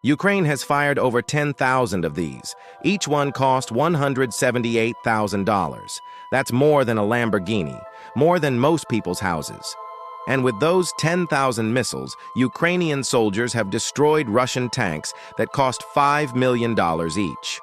Ukraine has fired over 10,000 of these. Each one cost $178,000. That's more than a Lamborghini, more than most people's houses. And with those 10,000 missiles, Ukrainian soldiers have destroyed Russian tanks that cost $5 million each.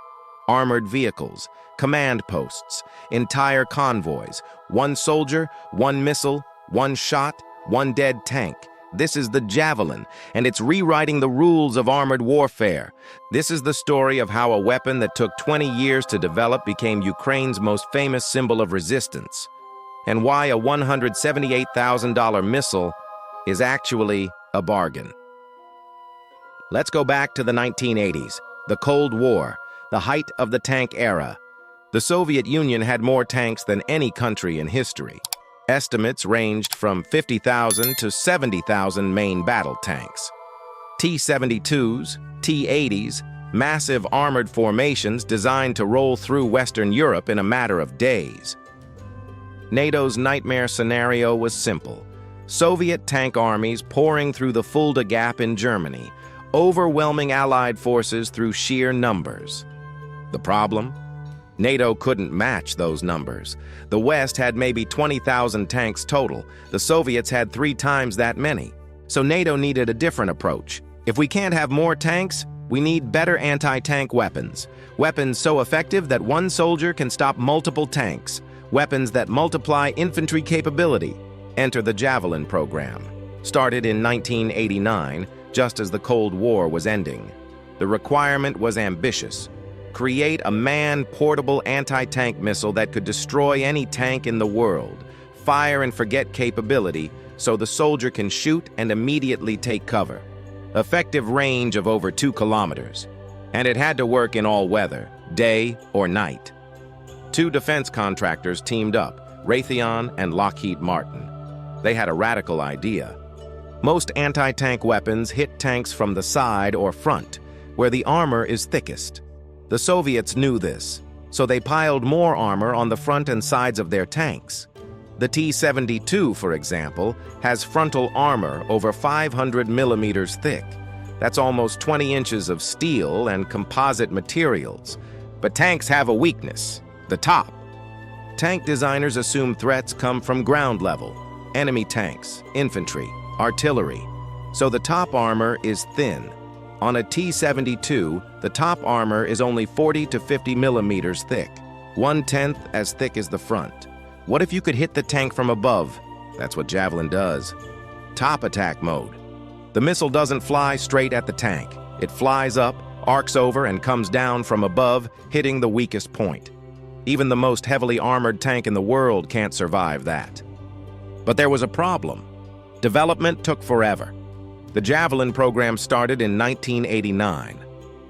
Armored vehicles, command posts, entire convoys, one soldier, one missile, one shot, one dead tank. This is the Javelin, and it's rewriting the rules of armored warfare. This is the story of how a weapon that took 20 years to develop became Ukraine's most famous symbol of resistance, and why a $178,000 missile is actually a bargain. Let's go back to the 1980s, the Cold War, the height of the tank era. The Soviet Union had more tanks than any country in history. Estimates ranged from 50,000 to 70,000 main battle tanks. T-72s, T-80s, massive armored formations designed to roll through Western Europe in a matter of days. NATO's nightmare scenario was simple. Soviet tank armies pouring through the Fulda Gap in Germany, overwhelming Allied forces through sheer numbers. The problem? NATO couldn't match those numbers. The West had maybe 20,000 tanks total. The Soviets had 3 times that many. So NATO needed a different approach. If we can't have more tanks, we need better anti-tank weapons. Weapons so effective that one soldier can stop multiple tanks. Weapons that multiply infantry capability. Enter the Javelin program. Started in 1989, just as the Cold War was ending. The requirement was ambitious. Create a man-portable anti-tank missile that could destroy any tank in the world. Fire and forget capability so the soldier can shoot and immediately take cover. Effective range of over 2 kilometers. And it had to work in all weather, day or night. 2 defense contractors teamed up, Raytheon and Lockheed Martin. They had a radical idea. Most anti-tank weapons hit tanks from the side or front, where the armor is thickest. The Soviets knew this, so they piled more armor on the front and sides of their tanks. The T-72, for example, has frontal armor over 500 millimeters thick. That's almost 20 inches of steel and composite materials. But tanks have a weakness, the top. Tank designers assume threats come from ground level, enemy tanks, infantry, artillery. So the top armor is thin. On a T-72, the top armor is only 40 to 50 millimeters thick, 1/10 as thick as the front. What if you could hit the tank from above? That's what Javelin does. Top attack mode. The missile doesn't fly straight at the tank. It flies up, arcs over, and comes down from above, hitting the weakest point. Even the most heavily armored tank in the world can't survive that. But there was a problem. Development took forever. The Javelin program started in 1989.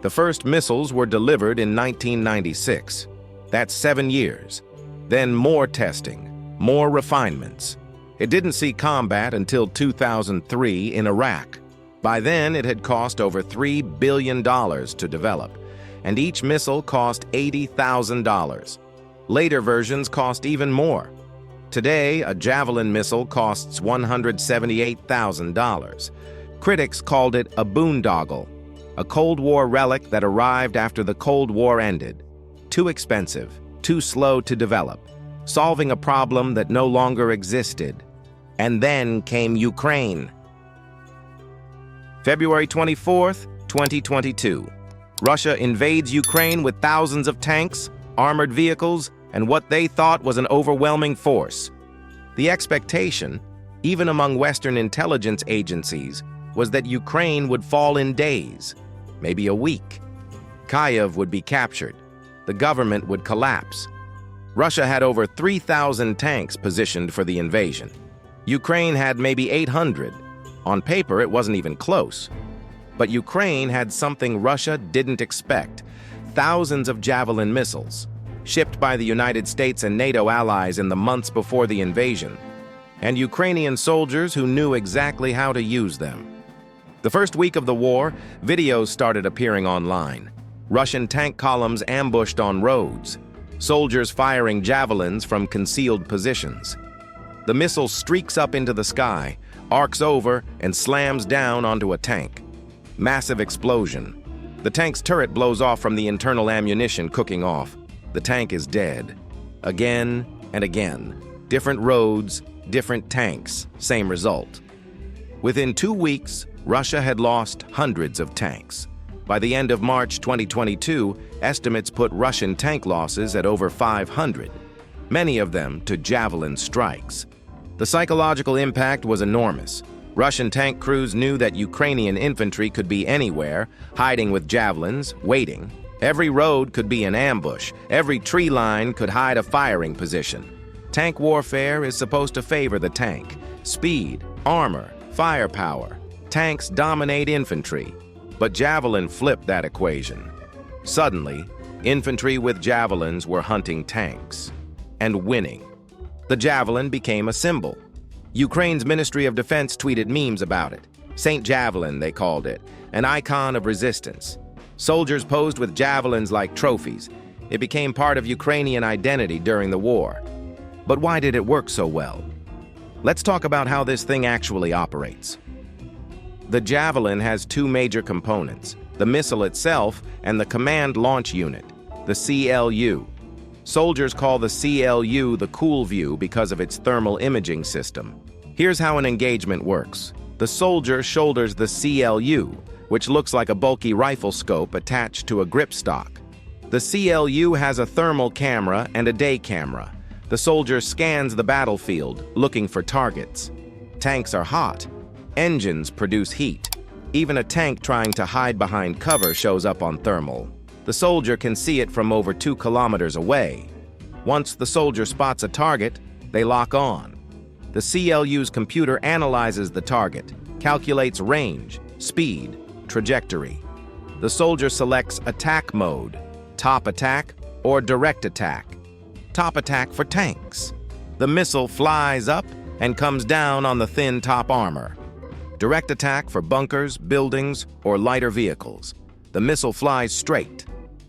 The first missiles were delivered in 1996. That's 7 years. Then more testing, more refinements. It didn't see combat until 2003 in Iraq. By then, it had cost over $3 billion to develop, and each missile cost $80,000. Later versions cost even more. Today, a Javelin missile costs $178,000. Critics called it a boondoggle, a Cold War relic that arrived after the Cold War ended. Too expensive, too slow to develop, solving a problem that no longer existed. And then came Ukraine. February 24th, 2022. Russia invades Ukraine with thousands of tanks, armored vehicles, and what they thought was an overwhelming force. The expectation, even among Western intelligence agencies, was that Ukraine would fall in days, maybe a week. Kyiv would be captured. The government would collapse. Russia had over 3,000 tanks positioned for the invasion. Ukraine had maybe 800. On paper, it wasn't even close. But Ukraine had something Russia didn't expect: thousands of Javelin missiles, shipped by the United States and NATO allies in the months before the invasion, and Ukrainian soldiers who knew exactly how to use them. The first week of the war, videos started appearing online. Russian tank columns ambushed on roads, soldiers firing javelins from concealed positions. The missile streaks up into the sky, arcs over, and slams down onto a tank. Massive explosion. The tank's turret blows off from the internal ammunition cooking off. The tank is dead. Again and again. Different roads, different tanks, same result. Within 2 weeks, Russia had lost hundreds of tanks. By the end of March 2022, estimates put Russian tank losses at over 500, many of them to Javelin strikes. The psychological impact was enormous. Russian tank crews knew that Ukrainian infantry could be anywhere, hiding with javelins, waiting. Every road could be an ambush. Every tree line could hide a firing position. Tank warfare is supposed to favor the tank. Speed, armor, firepower. Tanks dominate infantry. But Javelin flipped that equation. Suddenly, infantry with javelins were hunting tanks and winning. The Javelin became a symbol. Ukraine's Ministry of Defense tweeted memes about it. Saint Javelin, they called it, an icon of resistance. Soldiers posed with javelins like trophies. It became part of Ukrainian identity during the war. But why did it work so well? Let's talk about how this thing actually operates. The Javelin has 2 major components, the missile itself and the Command Launch Unit, the CLU. Soldiers call the CLU the cool view because of its thermal imaging system. Here's how an engagement works. The soldier shoulders the CLU, which looks like a bulky rifle scope attached to a grip stock. The CLU has a thermal camera and a day camera. The soldier scans the battlefield, looking for targets. Tanks are hot. Engines produce heat. Even a tank trying to hide behind cover shows up on thermal. The soldier can see it from over 2 kilometers away. Once the soldier spots a target, they lock on. The CLU's computer analyzes the target, calculates range, speed, trajectory. The soldier selects attack mode, top attack or direct attack. Top attack for tanks. The missile flies up and comes down on the thin top armor. Direct attack for bunkers, buildings, or lighter vehicles. The missile flies straight.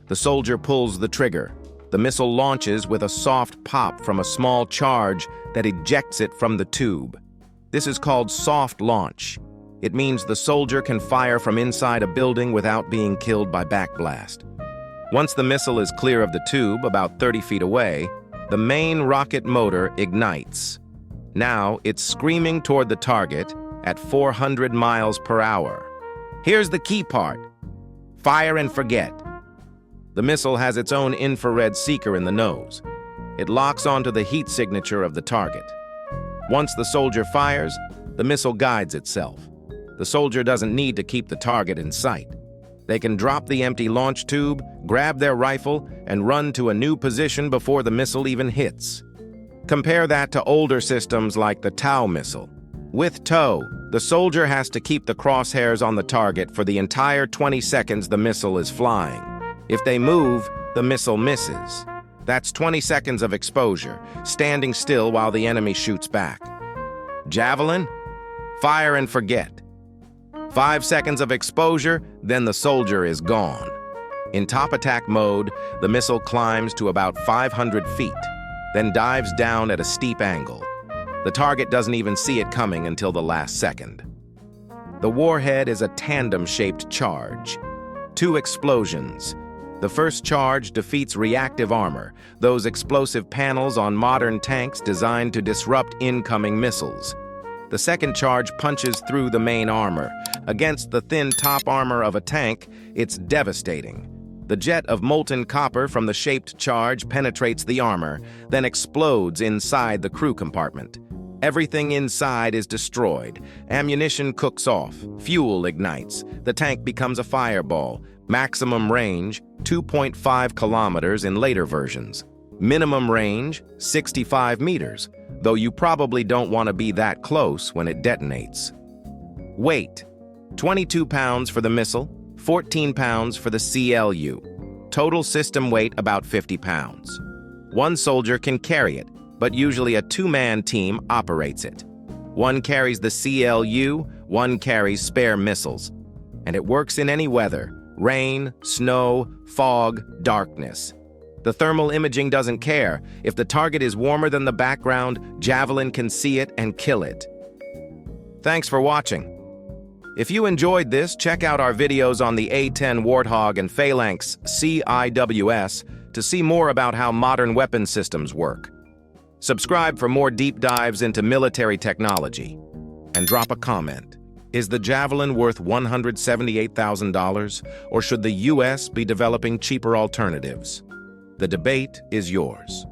The soldier pulls the trigger. The missile launches with a soft pop from a small charge that ejects it from the tube. This is called soft launch. It means the soldier can fire from inside a building without being killed by backblast. Once the missile is clear of the tube, about 30 feet away, the main rocket motor ignites. Now it's screaming toward the target at 400 miles per hour. Here's the key part. Fire and forget. The missile has its own infrared seeker in the nose. It locks onto the heat signature of the target. Once the soldier fires, the missile guides itself. The soldier doesn't need to keep the target in sight. They can drop the empty launch tube, grab their rifle, and run to a new position before the missile even hits. Compare that to older systems like the TOW missile. With TOW, the soldier has to keep the crosshairs on the target for the entire 20 seconds the missile is flying. If they move, the missile misses. That's 20 seconds of exposure, standing still while the enemy shoots back. Javelin? Fire and forget. 5 seconds of exposure, then the soldier is gone. In top attack mode, the missile climbs to about 500 feet, then dives down at a steep angle. The target doesn't even see it coming until the last second. The warhead is a tandem-shaped charge. 2 explosions. The first charge defeats reactive armor, those explosive panels on modern tanks designed to disrupt incoming missiles. The second charge punches through the main armor. Against the thin top armor of a tank, it's devastating. The jet of molten copper from the shaped charge penetrates the armor, then explodes inside the crew compartment. Everything inside is destroyed. Ammunition cooks off. Fuel ignites. The tank becomes a fireball. Maximum range, 2.5 kilometers in later versions. Minimum range, 65 meters, though you probably don't want to be that close when it detonates. Weight, 22 pounds for the missile, 14 pounds for the CLU. Total system weight about 50 pounds. One soldier can carry it, but usually a 2-man team operates it. One carries the CLU, one carries spare missiles. And it works in any weather: rain, snow, fog, darkness. The thermal imaging doesn't care. If the target is warmer than the background, Javelin can see it and kill it. Thanks for watching. If you enjoyed this, check out our videos on the A-10 Warthog and Phalanx CIWS to see more about how modern weapon systems work. Subscribe for more deep dives into military technology. And drop a comment. Is the Javelin worth $178,000, or should the US be developing cheaper alternatives? The debate is yours.